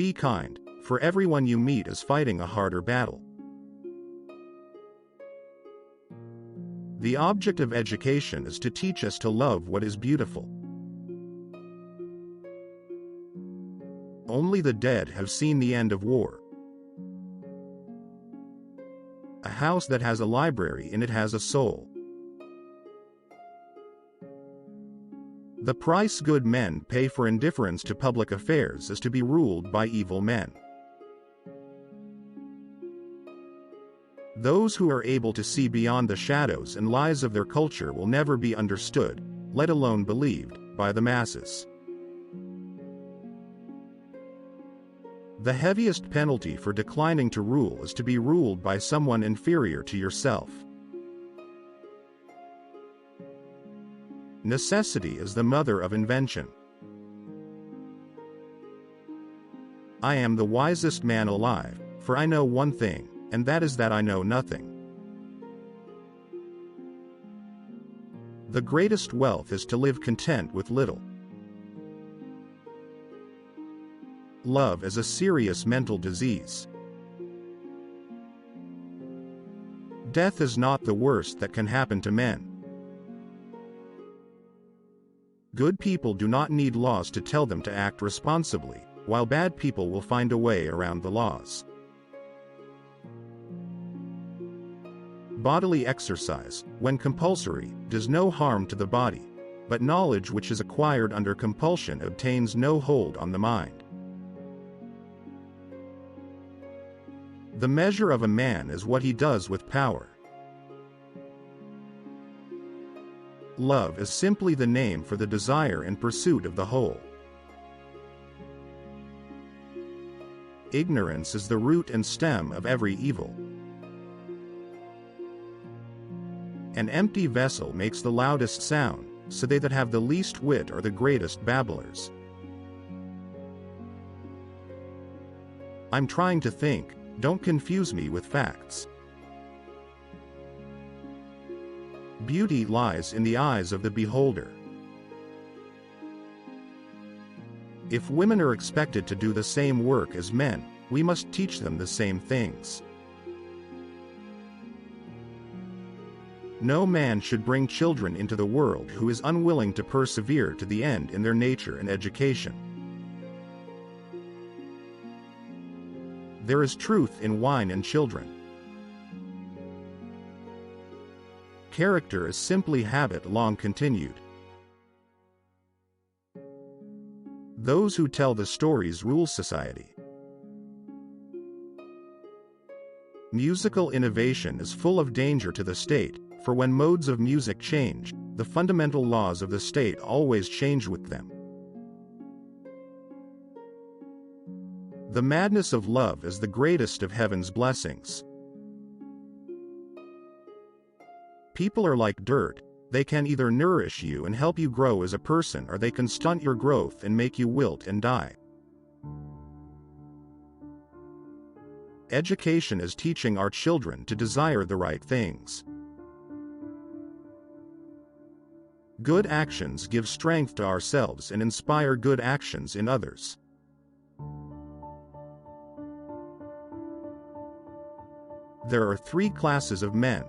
be kind, for everyone you meet is fighting a harder battle. The object of education is to teach us to love what is beautiful. Only the dead have seen the end of war. A house that has a library in it has a soul. The price good men pay for indifference to public affairs is to be ruled by evil men. Those who are able to see beyond the shadows and lies of their culture will never be understood, let alone believed, by the masses. The heaviest penalty for declining to rule is to be ruled by someone inferior to yourself. Necessity is the mother of invention. I am the wisest man alive, for I know one thing, and that is that I know nothing. The greatest wealth is to live content with little. Love is a serious mental disease. Death is not the worst that can happen to men. Good people do not need laws to tell them to act responsibly, while bad people will find a way around the laws. Bodily exercise, when compulsory, does no harm to the body, but knowledge which is acquired under compulsion obtains no hold on the mind. The measure of a man is what he does with power. Love is simply the name for the desire and pursuit of the whole. Ignorance is the root and stem of every evil. An empty vessel makes the loudest sound, so they that have the least wit are the greatest babblers. I'm trying to think, don't confuse me with facts. Beauty lies in the eyes of the beholder. If women are expected to do the same work as men, we must teach them the same things. No man should bring children into the world who is unwilling to persevere to the end in their nature and education. There is truth in wine and children. Character is simply habit long continued. Those who tell the stories rule society. Musical innovation is full of danger to the state, for when modes of music change, the fundamental laws of the state always change with them. The madness of love is the greatest of heaven's blessings. People are like dirt, they can either nourish you and help you grow as a person, or they can stunt your growth and make you wilt and die. Education is teaching our children to desire the right things. Good actions give strength to ourselves and inspire good actions in others. There are three classes of men: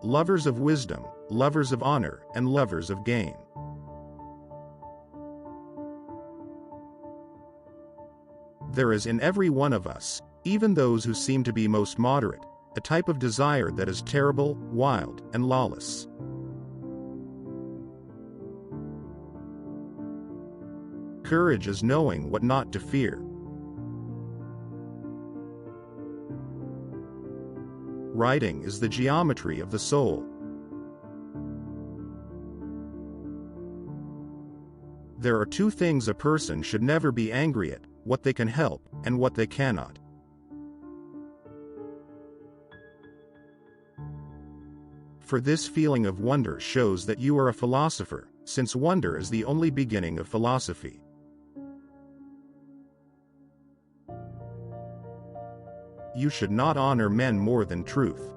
lovers of wisdom, lovers of honor, and lovers of gain. There is in every one of us, even those who seem to be most moderate, a type of desire that is terrible, wild, and lawless. Courage is knowing what not to fear. Writing is the geometry of the soul. There are two things a person should never be angry at: what they can help, and what they cannot. For this feeling of wonder shows that you are a philosopher, since wonder is the only beginning of philosophy. You should not honor men more than truth.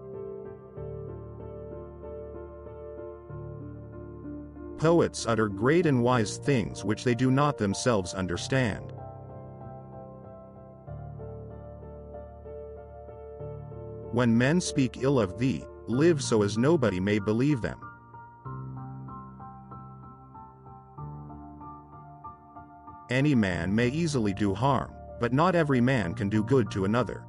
Poets utter great and wise things which they do not themselves understand. When men speak ill of thee, live so as nobody may believe them. Any man may easily do harm, but not every man can do good to another.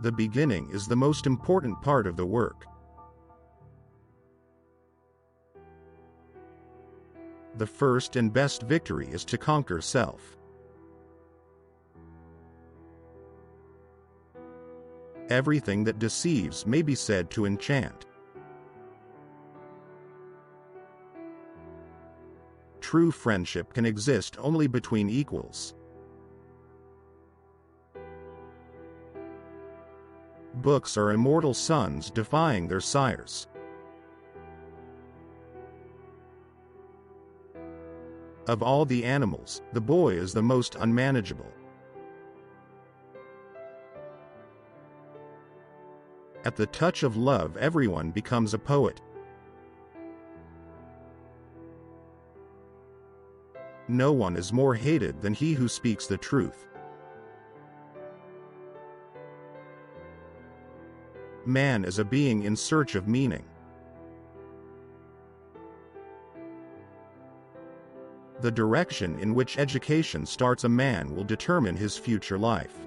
The beginning is the most important part of the work. The first and best victory is to conquer self. Everything that deceives may be said to enchant. True friendship can exist only between equals. Books are immortal sons defying their sires. Of all the animals, the boy is the most unmanageable. At the touch of love, everyone becomes a poet. No one is more hated than he who speaks the truth. Man is a being in search of meaning. The direction in which education starts a man will determine his future life.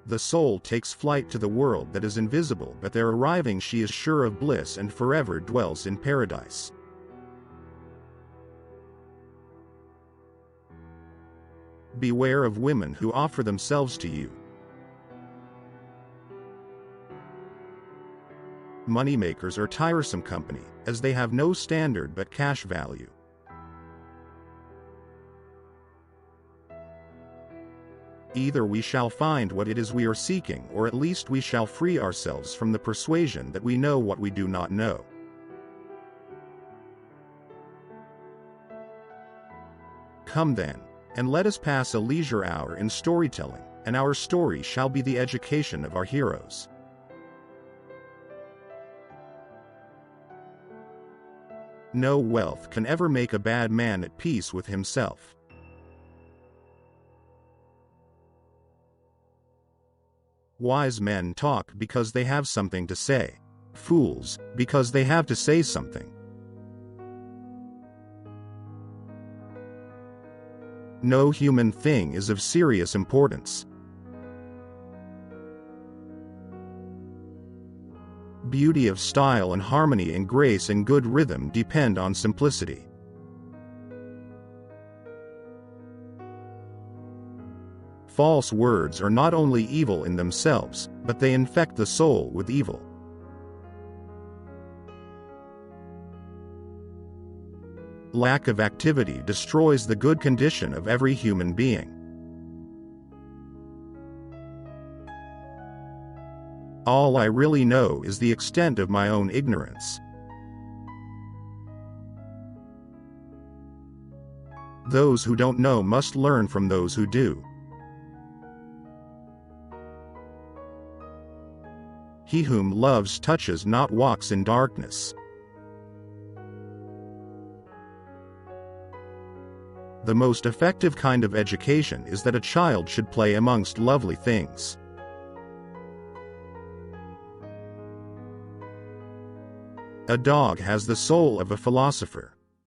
The soul takes flight to the world that is invisible, but there arriving she is sure of bliss and forever dwells in paradise. Beware of women who offer themselves to you. Moneymakers are tiresome company, as they have no standard but cash value. Either we shall find what it is we are seeking, or at least we shall free ourselves from the persuasion that we know what we do not know. Come then, and let us pass a leisure hour in storytelling, and our story shall be the education of our heroes. No wealth can ever make a bad man at peace with himself. Wise men talk because they have something to say. Fools, because they have to say something. No human thing is of serious importance. Beauty of style and harmony and grace and good rhythm depend on simplicity. False words are not only evil in themselves, but they infect the soul with evil. Lack of activity destroys the good condition of every human being. All I really know is the extent of my own ignorance. Those who don't know must learn from those who do. He whom loves touches not walks in darkness. The most effective kind of education is that a child should play amongst lovely things. A dog has the soul of a philosopher.